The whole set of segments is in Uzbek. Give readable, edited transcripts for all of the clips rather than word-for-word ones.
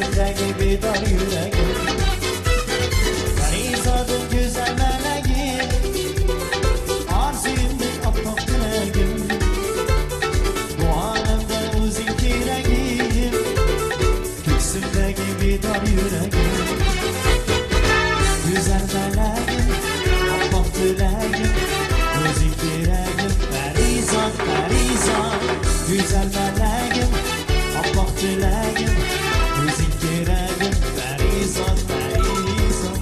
Ko'zimdagi bedor yuragim, Parizodim go'zal malagim, orzuyimdek oppoq tilagim, bu olamda o'zing keragim, ko'ksimdagi bedor yuragim, go'zal malagim, oppoq tilagim, o'zing keragim, Parizod, Parizod, go'zal malagim, oppoq tilagim, o'zing keragim, Parizod, Parizod.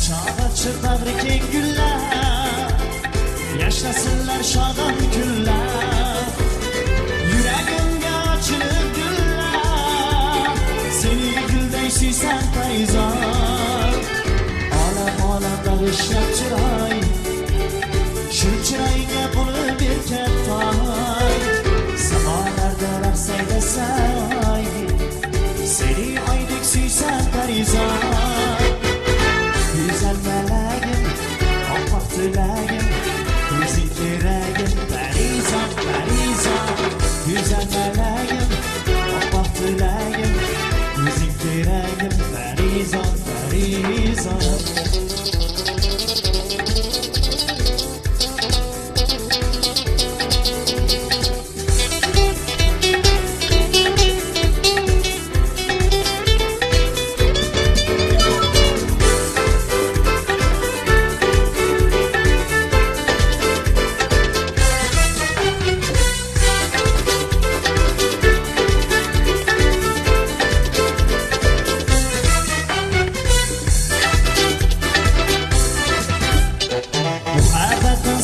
Chog'achir bag'ri keng gullar, yashnasinlar shodon kunlar, yuragimga ochilib gullar, seni gulday suysan Parizod. Olam olam bag'ishlab chiroy, shu chiroyga bo'lib erkan toy, samolarda raqs aylasan, seni oydek suysan Parizod. Güzel malagim, oppoq tilagim, o'zing keragim, Parizod, Parizod. Güzel malagim, oppoq tilagim, o'zing keragim, Parizod, Parizod.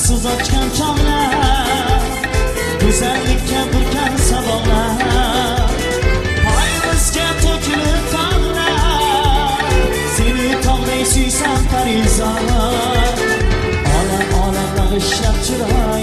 Siz ochgan chog'lar, go'zallikka burkan saboqlar, poyimizga to'kilib tog'lar, seni tog'day suysan Parizod. Olam olam bag'ishlab chiroy,